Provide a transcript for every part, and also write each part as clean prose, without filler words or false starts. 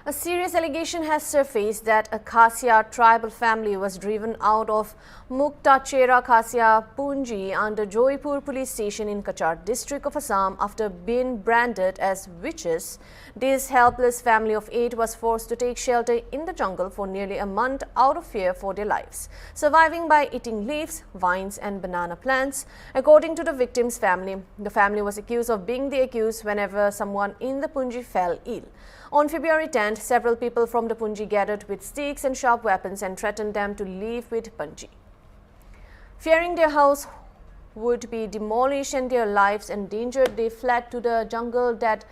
A serious allegation has surfaced that a Khasia tribal family was driven out of Muktachera Khasia Punji under Joypur police station in Kachar district of Assam after being branded as witches. This helpless family of 8 was forced to take shelter in the jungle for nearly a month out of fear for their lives, surviving by eating leaves, vines and banana plants. According to the victim's family, the family was accused of being the accused whenever someone in the Punji fell ill. On February 10th, several people from the Punji gathered with sticks and sharp weapons and threatened them to leave with Punji. Fearing their house would be demolished and their lives endangered, they fled to the jungle that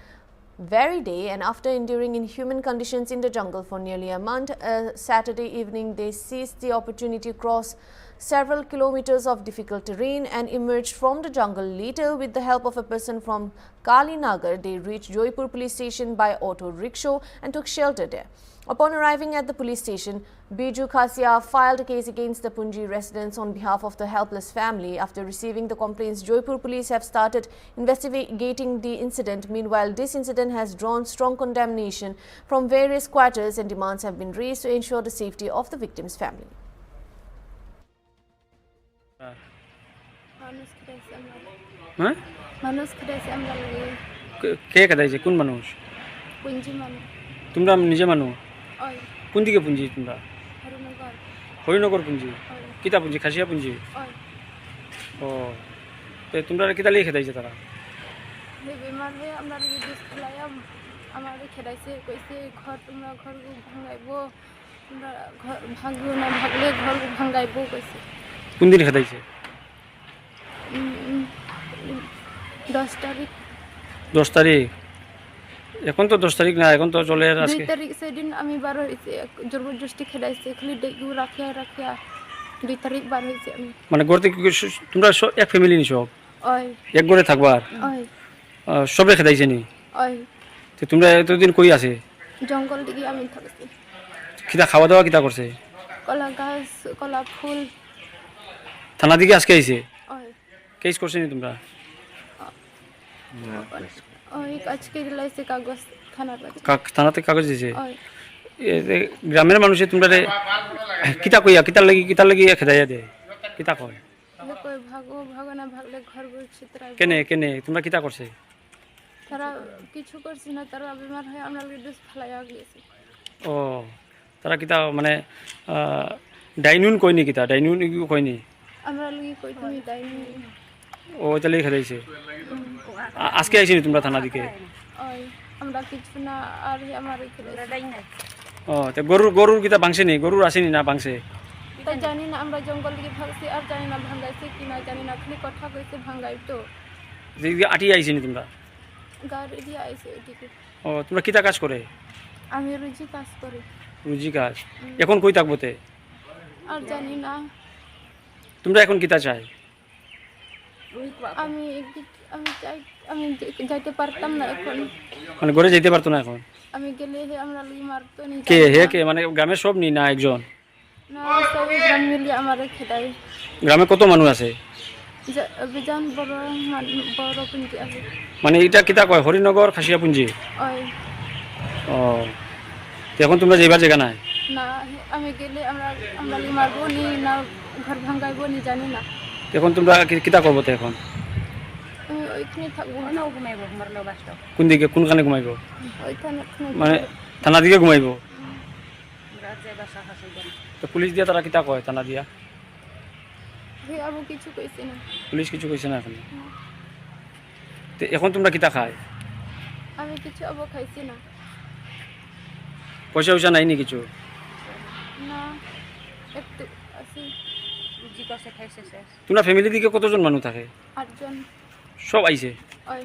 very day, and after enduring inhuman conditions in the jungle for nearly a month, Saturday evening they seized the opportunity to cross several kilometers of difficult terrain and emerged from the jungle. Later, with the help of a person from Kalinagar, they reached Joypur police station by auto rickshaw and took shelter there. Upon arriving at the police station, Biju Khasia filed a case against the Punji residents on behalf of the helpless family. After receiving the complaints, Joypur police have started investigating the incident. Meanwhile, this incident has drawn strong condemnation from various quarters and demands have been raised to ensure the safety of the victim's family. কে কাদাইছে কোন মানুষ তোমরা নিজে মানুষ কোন দিকে পুঞ্জি তোমরা হরিনগর পুঞ্জি কিতা পুঞ্জি খাসিয়া পুঞ্জি ও তো তোমরা কিতা লিয়ে খেদাইছে তারা বেমার হয়ে আমরা দেশ খেলাইয়া আমার খেদাইছে কইছে ঘর তোমরা ঘর ভাঙাইব তোমরা ঘর ভাঙিও না ভাগলে ঘর ভাঙাইব কইছে কোন দিন খেদাইছে 10 তারিখ 10 তারিখ এখন তো 10 তারিখ না এখন তো চলে আজকে 2 তারিখ সেদিন আমি বার হইছে জবরদস্তি খেদাইছে খালি ডেগু রাখিয়া 2 তারিখ বার হইছে আমি মানে ঘর থেকে তোমরা এক ফ্যামিলি নি সব ওই এক ঘরে থাকবার ওই সবে খেদাইছে নি ওই তো তোমরা এতদিন কই আছে জঙ্গল দিকে আমি থাকছি কিতা খাওয়া দাওয়া কিতা করছে কলা গাছ কলা ফুল থানা দিকে আজকে আইছে ওই কেস করছে নি তোমরা ওই আজকে দিলাইছে কাগজ থানাতে কাগজ দিছে ওই গ্রামের মানুষে তোমরা কিতা কইয়া কিতা লাগি খেদাইয়া দে কিতা কয় কই ভাগো ভাগো না ভাগলে ঘর বলছে তারা কেনে তোমরা কিতা করছে তারা কিছু করছে না তারা বেমার হয়ে আমরা দেশ ফেলাইয়া গিয়েছে ও তারা কিতা মানে ডাইনুন কইনি কিতা ডাইনুন কইনি আমরা লাগি কই তুমি ডাইনি ও তাহলে খেদাইছে আজকে আইছিনি তোমরা থানা দিকে ওই আমরা কিছু না আর আমার খেলাইছে ডাইনি ও তো গরুর কিতা ভাঙছে নি গরুর আসেনি না ভাঙছে তা জানি না আমরা জঙ্গল দিকে ভাগছি আর জানি না ভাঙাইছে কি না জানি না খালি কথা কইছে ভাঙাই তো দিকে আটি আইছিনি তোমরা গাড়ি দিয়ে আইছে এদিকে ও তোমরা কিতা কাজ করে আমি রুজি কাজ করি রুজি কাজ এখন কই থাকবোতে আর জানি না তোমরা এখন কিতা চাই আমি চাই আমি যাইতে পারতাম না এখন মানে ঘরে যেতে পারতো না এখন আমি গেলে আমরা লাগি মারতো নি কে মানে গ্রামের সব নি না একজন না সবাই গ্রাম মিলিয়ে আমারে খেদাই গ্রামে কত মানুষ আছে অভিযান বড় পুঞ্জি আছে মানে এটা কিতা কয় হরিনগর খাসিয়া পুঞ্জি ওই ও এখন তোমরা যাইবার জায়গা নাই না আমি গেলে আমরা লাগি মারবো নি না ঘর ভাঙাইবো নি জানি না এখন তোমরা কিতা করবো তো এখন ওইখানে থাকবো না ঘুমাইবো মারলো বাসটা কোন দিকে কোনখানে ঘুমাইবো ওইখানে মানে থানা দিকে ঘুমাইবো তো পুলিশ দিয়া তারা কিতা কয় থানা দিয়া আবু কিছু কইছে না পুলিশ কিছু কইছে না এখন তো এখন তোমরা কিতা খায় আমি কিছু আবু খাইছি না পয়সা নাই নি কিছু না একটু আছে তোমরা ফ্যামিলি দিকে কতজন মানুষ থাকে 8 জন সব আইছে ওই